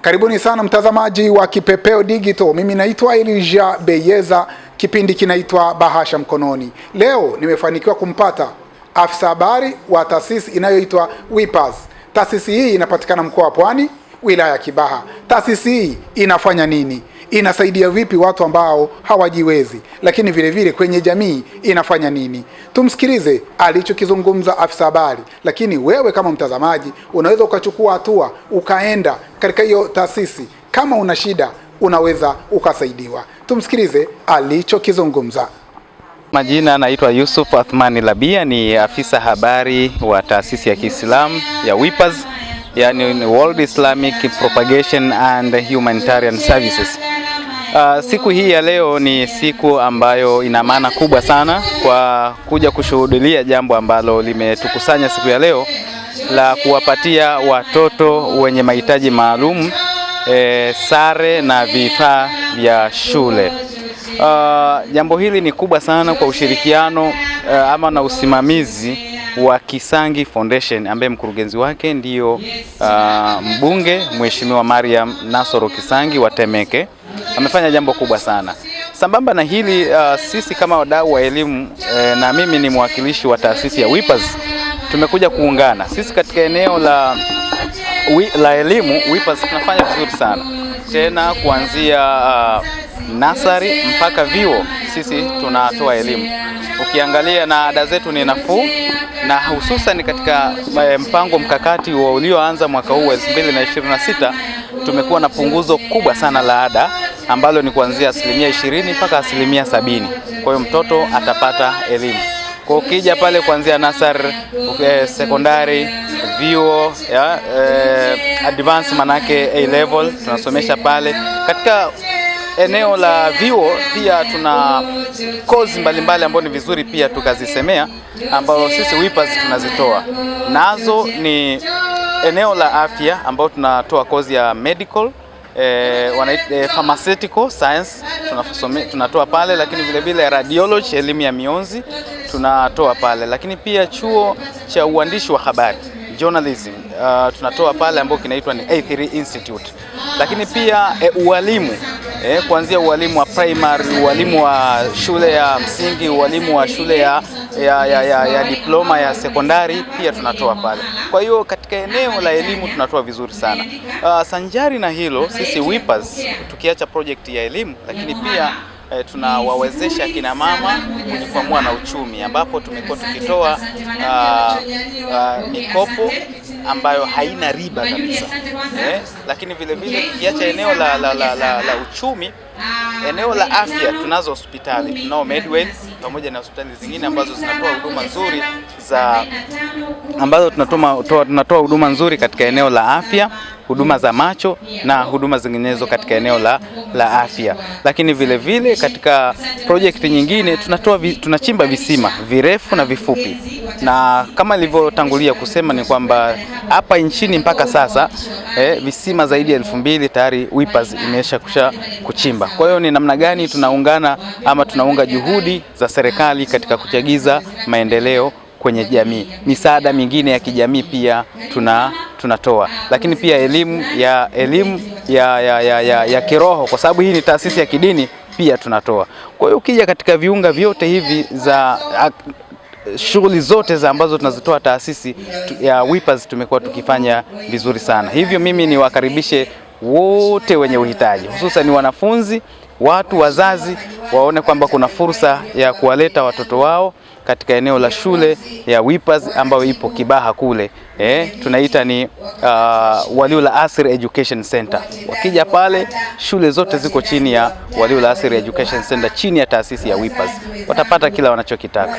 Karibuni sana mtazamaji wa Kipepeo Digital. Mimi naitwa Elijah Beyeza, kipindi kinaitwa Bahasha Mkononi. Leo nimefanikiwa kumpata afisa habari wa taasisi inayoitwa WIPAZ. Taasisi hii inapatikana mkoa wa Pwani, wilaya ya Kibaha. Taasisi hii inafanya nini? Inasaidia vipi watu ambao hawajiwezi? Lakini vile vile kwenye jamii inafanya nini? Tumsikilize alichokizungumza afisa habari. Lakini wewe kama mtazamaji unaweza ukachukua hatua ukaenda katika hiyo taasisi. Kama una shida unaweza ukasaidiwa. Tumsikilize alichokizungumza. Majina naitwa Yusuf Athmani Labia, ni afisa habari wa taasisi ya Kiislamu ya WIPAZ, yani World Islamic Propagation and Humanitarian Services. Siku hii ya leo ni siku ambayo ina maana kubwa sana kwa kuja kushuhudia jambo ambalo limetukusanya siku ya leo la kuwapatia watoto wenye mahitaji maalum sare na vifaa vya shule. Jambo hili ni kubwa sana kwa ushirikiano ama na usimamizi wa Kisangi Foundation, ambaye mkurugenzi wake ndiyo mbunge Mheshimiwa Mariam Nasoro Kisangi wa Temeke. Amefanya jambo kubwa sana. Sambamba na hili, sisi kama wadau wa elimu na mimi ni mwakilishi wa taasisi ya WIPAZ, tumekuja kuungana. Sisi katika eneo la elimu WIPAZ tunafanya vizuri sana. Tena kuanzia nasari mpaka vyuo sisi tunatoa elimu. Ukiangalia na ada zetu ni nafuu, na hususan katika mpango mkakati ulioanza mwaka huu 2026 tumekuwa na punguzo kubwa sana la ada ambalo ni kuanzia 20% mpaka 70%. Kwa hiyo mtoto atapata elimu. Kwa ukija pale kuanzia nasari, sekondari, vyuo, advance manake A level tunasomesha pale. Katika eneo la vyuo pia tuna kozi mbalimbali ambazo ni vizuri pia tukazisemea, ambazo sisi WIPAZ tunazitoa. Nazo ni eneo la afya ambao tunatoa kozi ya medical, pharmaceutical science tunatoa pale, lakini vile vile radiology, elimu ya mionzi tunatoa pale, lakini pia chuo cha uandishi wa habari journalism tunatoa pale, ambao kinaitwa ni A3 Institute. Lakini pia ualimu, kuanzia ualimu wa primary, ualimu wa shule ya msingi, ualimu wa shule ya diploma ya sekondari pia tunatoa pale. Kwa hiyo katika eneo la elimu tunatoa vizuri sana. Sanjari na hilo, sisi WIPAZ tukiacha project ya elimu, lakini pia tunawawezesha kina mama kujikwamua na uchumi, ambapo tumekuwa tukitoa mikopo ambayo haina riba kabisa. Lakini vile vile tukiacha eneo la uchumi, eneo la afya tunazo hospitali, tunao Medway pamoja na hospitali zingine ambazo zinatoa huduma nzuri tunatoa huduma nzuri katika eneo la afya, huduma za macho na huduma zinginezo katika eneo la afya. Lakini vile vile katika project nyingine tunachimba visima virefu na vifupi, na kama nilivyotangulia kusema ni kwamba hapa nchini mpaka sasa visima zaidi ya 2000 tayari WIPAZ imesha kuchimba. Kwa hiyo ni namna gani tunaungana ama tunaunga juhudi za serikali katika kuchagiza maendeleo kwenye jamii. Misaada mingine ya kijamii pia tunatoa, lakini pia elimu ya kiroho, kwa sababu hii ni taasisi ya kidini, pia tunatoa. Kwa hiyo ukija katika viunga vyote hivi za shughuli zote za ambazo tunazitoa taasisi ya WIPAZ tumekuwa tukifanya vizuri sana. Hivyo mimi niwakaribishe wote wenye uhitaji, hususan wanafunzi, watu wazazi, waone kwamba kuna fursa ya kuwaleta watoto wao katika eneo la shule ya WIPAZ ambayo ipo Kibaha kule. Tunaita ni Waliul Asr Education Center. Wakija pale, shule zote ziko chini ya Waliul Asr Education Center, chini ya taasisi ya WIPAZ. Watapata kila wanachokitaka.